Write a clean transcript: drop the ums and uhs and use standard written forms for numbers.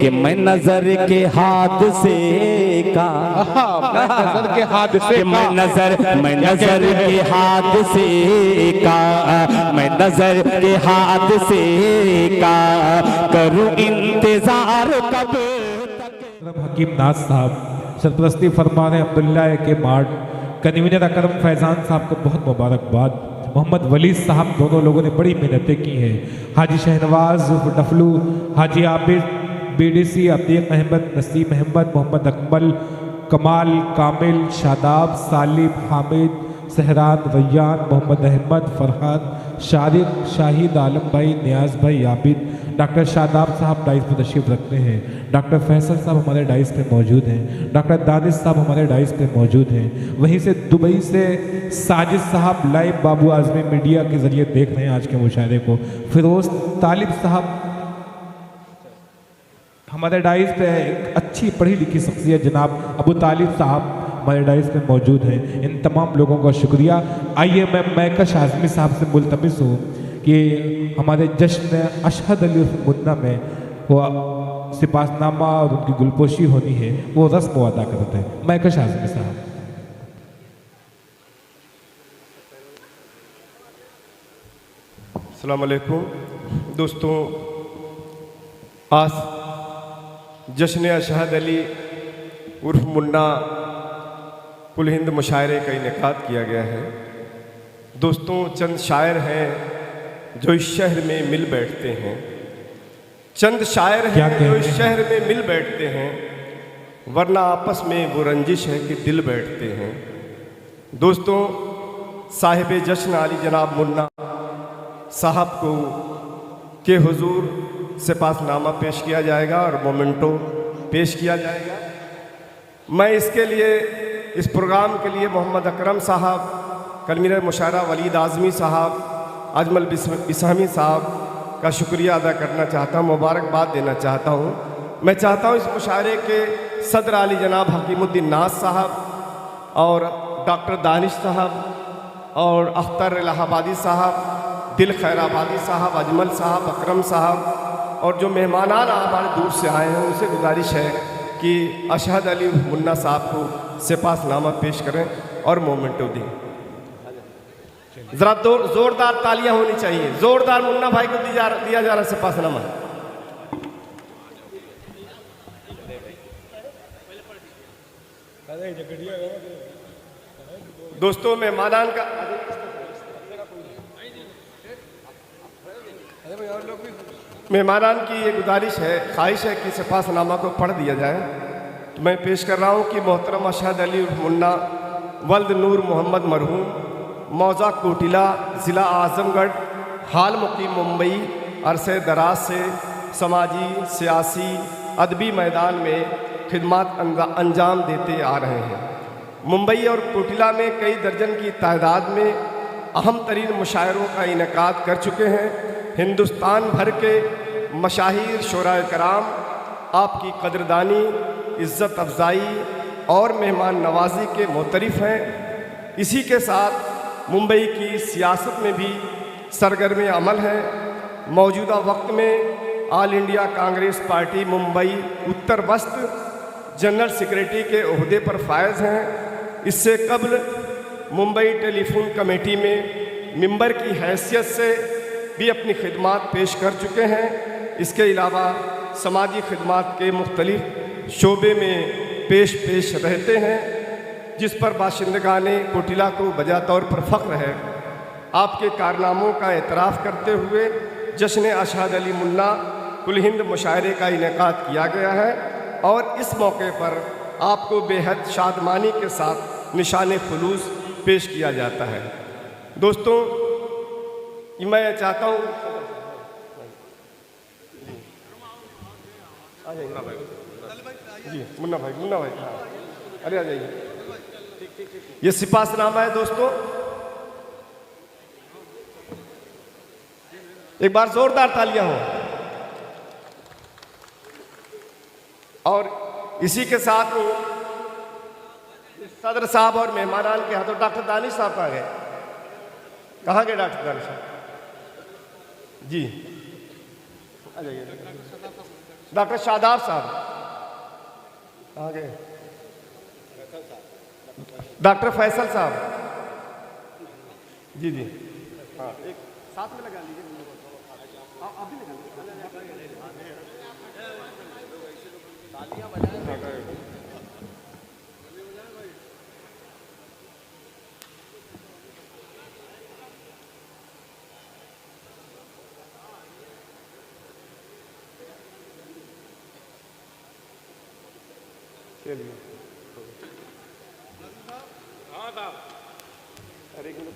कि मैं नजर के हादसे का, मैं नजर के हादसे कि मैं नजर के हादसे का, मैं नजर के हादसे का करूं इंतजार कब तक। हकीम नाज साहब सरपरस्ती फरमान अब्दुल्ला के मार्ड कन्वीनर अकरम फैजान साहब को बहुत मुबारकबाद। मोहम्मद वली साहब दोनों लोगों ने बड़ी मेहनतें की हैं। हाजी शहनवाज डफलू, हाजी आबिद बीडीसी, अतीक अहमद, नसीम अहमद, मोहम्मद अकमल, कमाल, कामिल, शादाब, सालिब, हामिद, सहरान, रैयान, मोहम्मद अहमद, फरहान, शारिक, शाहिद आलम भाई, नियाज भाई, आबिद, डॉक्टर शादाब साहब डाइस पर तशरीफ रखते हैं। डॉक्टर फैसल साहब हमारे डाइस पे मौजूद हैं। डॉक्टर दानिश साहब हमारे डाइस पे मौजूद हैं। वहीं से दुबई से साजिद साहब लाइव बाबू आजमी मीडिया के ज़रिए देख रहे हैं आज के मुशायरे को। फिरोज तालिब साहब हमारे डाइस पे एक अच्छी पढ़ी लिखी शख्सियत जनाब अबू तालिब साहब हमारे डाइस पे मौजूद हैं। इन तमाम लोगों का शुक्रिया। आइए मैं मैकश आज़मी साहब से मुल्तमिस हूँ कि हमारे जश्न अशहद अली मुन्ना में वो सिपासनामा और उनकी गुलपोशी होनी है, वो रस्म अदा करते हैं। मैकश आज़मी साहब। अस्सलाम वालेकुम दोस्तों, आज जश्न अशहद अली उर्फ मुन्ना कुल हिंद मुशायरे का इनेकाद किया गया है। दोस्तों, चंद शायर हैं जो इस शहर में मिल बैठते हैं, चंद शायर हैं जो इस शहर में मिल बैठते हैं, वरना आपस में वो रंजिश है कि दिल बैठते हैं। दोस्तों, साहिब जश्न अली जनाब मुन्ना साहब को के हुजूर सिपासनामा पेश किया जाएगा और मोमेंटो पेश किया जाएगा। मैं इसके लिए, इस प्रोग्राम के लिए मोहम्मद अकरम साहब, कन्वीनर मुशायरा वलीद आज़मी साहब, अजमल बिस्हमी साहब का शुक्रिया अदा करना चाहता हूँ, मुबारकबाद देना चाहता हूँ। मैं चाहता हूँ इस मुशायरे के सदर आली जनाब हकीमुद्दीन नाज साहब और डॉक्टर दानिश साहब और अख्तर इलाहाबादी साहब, दिल खैराबादी साहब, अजमल साहब, अकरम साहब और जो मेहमानान हमारे दूर से आए हैं उनसे गुजारिश है कि अशहद अली मुन्ना साहब को सिपासनामा पेश करें और मोमेंटो दें। ज़रा ज़ोरदार तालियां होनी चाहिए। ज़ोरदार मुन्ना भाई को दिया जा रहा सिपासनामा। दोस्तों, मेहमानान का मेहमानान की ये गुजारिश है, ख्वाहिश है कि सिपासनामा को पढ़ दिया जाए। तो मैं पेश कर रहा हूँ कि मोहतरम अशहद अली मुन्ना वल्द नूर मोहम्मद मरहूम, मौजा कोटिला, ज़िला आज़मगढ़, हाल मुकीम मुंबई, अरसे दराज से समाजी, सियासी, अदबी मैदान में खिदमत अंजाम देते आ रहे हैं। मुंबई और कोटिला में कई दर्जन की तादाद में अहम तरीन मुशायरों का इनेकाद कर चुके हैं। हिंदुस्तान भर के मशाहिर शोराए कराम आपकी कदरदानी, इज़्ज़त अफजाई और मेहमान नवाजी के मोतरिफ़ हैं। इसी के साथ मुंबई की सियासत में भी सरगर्म अमल है। मौजूदा वक्त में all India Congress party Mumbai उत्तर वस्त जनरल सेक्रेटरी के ओहदे पर फायज हैं। इससे कबल मुंबई टेलीफोन कमेटी में मेंबर की हैसियत से भी अपनी खिदमात पेश कर चुके हैं। इसके अलावा समाजी खिदमात के मुख्तलिफ शोबे में पेश रहते हैं, जिस पर बाशिंदगान कोटिला को बजा तौर पर फ़ख्र है। आपके कारनामों का एतराफ़ करते हुए जश्न अशहद अली मुन्ना कुल हिंद मुशायरे का इनेकाद किया गया है और इस मौके पर आपको बेहद शादमानी के साथ निशान खुलूस पेश किया जाता है। दोस्तों, मैं चाहता हूँ जी मुन्ना भाई हाँ, अरे आ जाइए। ये सिपासनामा है दोस्तों। एक बार जोरदार तालियां हो। और इसी के साथ सदर साहब और मेहमानान के हाथों डॉक्टर दानिश साहब कहाँ गए? कहाँ गए डॉक्टर दानिश साहब? जी आ जाइए। डॉक्टर शादाब साहब कहाँ गए? डॉक्टर फैसल साहब जी जी हाँ एक साथ में लगा लीजिए। आप भी लगा लीजिए। चलिए हाँ साहब अरे एक मिनट